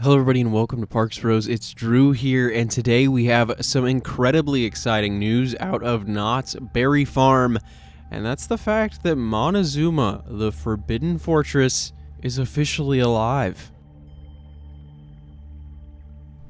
Hello everybody and welcome to parksbros. It's Drew here, and today we have some incredibly exciting news out of Knott's Berry Farm, and that's the fact that MonteZOOMa The Forbidden Fortress is officially alive.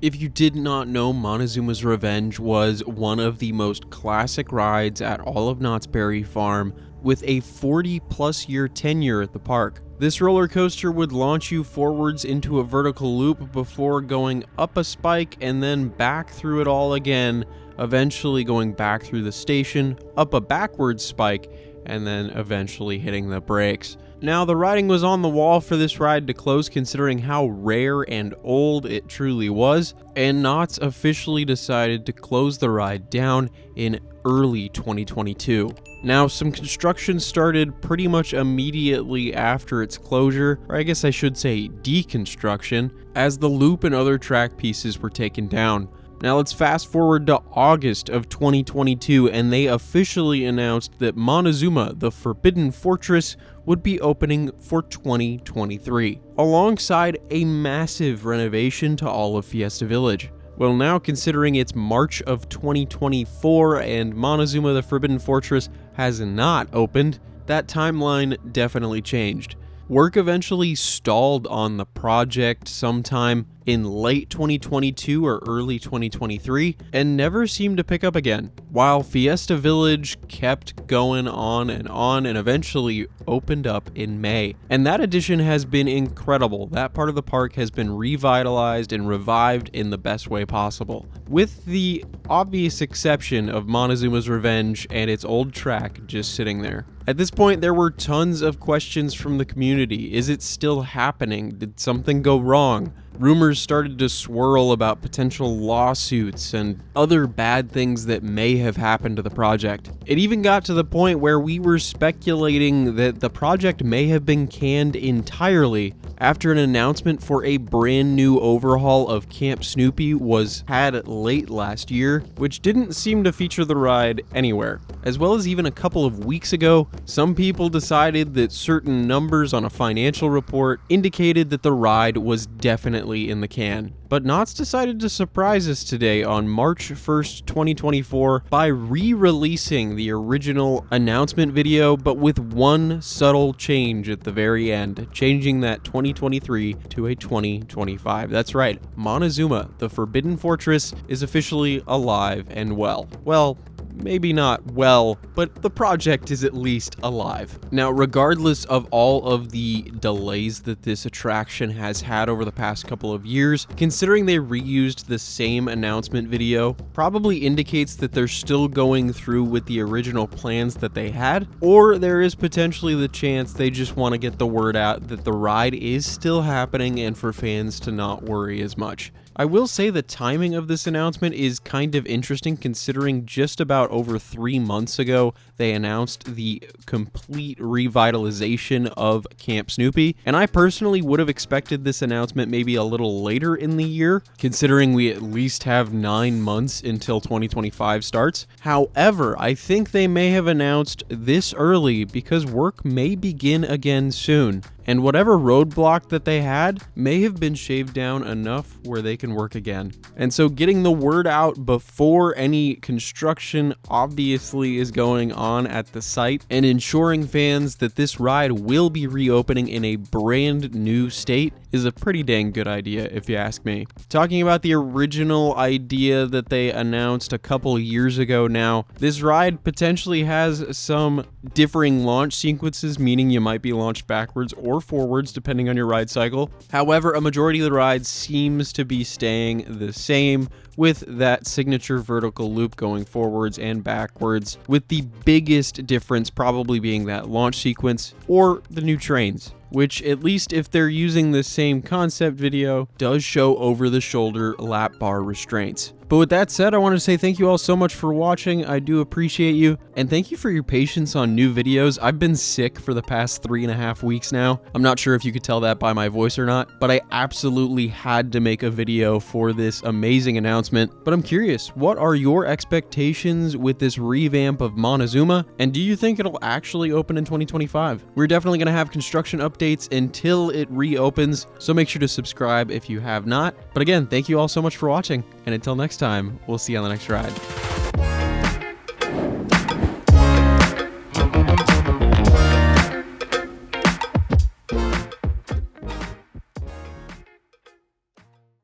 If you did not know, MonteZOOMa's Revenge was one of the most classic rides at all of Knott's Berry Farm, with a 40-plus year tenure at the park. This roller coaster would launch you forwards into a vertical loop before going up a spike and then back through it all again, eventually going back through the station, up a backwards spike, and then eventually hitting the brakes. Now, the writing was on the wall for this ride to close, considering how rare and old it truly was, and Knott's officially decided to close the ride down in early 2022. Now, some construction started pretty much immediately after its closure, or I guess I should say deconstruction, as the loop and other track pieces were taken down. Now let's fast forward to August of 2022, and they officially announced that MonteZOOMa The Forbidden Fortress would be opening for 2023, alongside a massive renovation to all of Fiesta Village. Well, now considering it's March of 2024 and MonteZOOMa The Forbidden Fortress has not opened, that timeline definitely changed. Work eventually stalled on the project sometime in late 2022 or early 2023 and never seemed to pick up again, while Fiesta Village kept going on and eventually opened up in May. And that addition has been incredible. That part of the park has been revitalized and revived in the best way possible, with the obvious exception of MonteZOOMa's Revenge and its old track just sitting there. At this point, there were tons of questions from the community. Is it still happening? Did something go wrong? Rumors started to swirl about potential lawsuits and other bad things that may have happened to the project. It even got to the point where we were speculating that the project may have been canned entirely after an announcement for a brand new overhaul of Camp Snoopy was had late last year, which didn't seem to feature the ride anywhere. As well as even a couple of weeks ago, some people decided that certain numbers on a financial report indicated that the ride was definitely in the can. But Knott's decided to surprise us today on March 1st, 2024 by re-releasing the original announcement video, but with one subtle change at the very end, changing that 2023 to a 2025. That's right, MonteZOOMa The Forbidden Fortress is officially alive and well. Well, maybe not well, but the project is at least alive. Now, regardless of all of the delays that this attraction has had over the past couple of years, considering they reused the same announcement video, probably indicates that they're still going through with the original plans that they had, or there is potentially the chance they just want to get the word out that the ride is still happening and for fans to not worry as much. I will say the timing of this announcement is kind of interesting, considering just about over 3 months ago they announced the complete revitalization of Camp Snoopy, and I personally would have expected this announcement maybe a little later in the year, considering we at least have 9 months until 2025 starts. However, I think they may have announced this early because work may begin again soon, and whatever roadblock that they had may have been shaved down enough where they can work again. And so getting the word out before any construction obviously is going on at the site, and ensuring fans that this ride will be reopening in a brand new state is a pretty dang good idea, if you ask me. Talking about the original idea that they announced a couple years ago now, this ride potentially has some differing launch sequences, meaning you might be launched backwards or forwards depending on your ride cycle. However, a majority of the ride seems to be staying the same, with that signature vertical loop going forwards and backwards, with the biggest difference probably being that launch sequence or the new trains, which, at least if they're using the same concept video, does show over-the-shoulder lap bar restraints. But with that said, I want to say thank you all so much for watching. I do appreciate you, and thank you for your patience on new videos. I've been sick for the past 3.5 weeks now. I'm not sure if you could tell that by my voice or not, but I absolutely had to make a video for this amazing announcement. But I'm curious, what are your expectations with this revamp of MonteZOOma, and do you think it'll actually open in 2025? We're definitely going to have construction updates until it reopens, so make sure to subscribe if you have not. But again, thank you all so much for watching, and until next time, we'll see you on the next ride.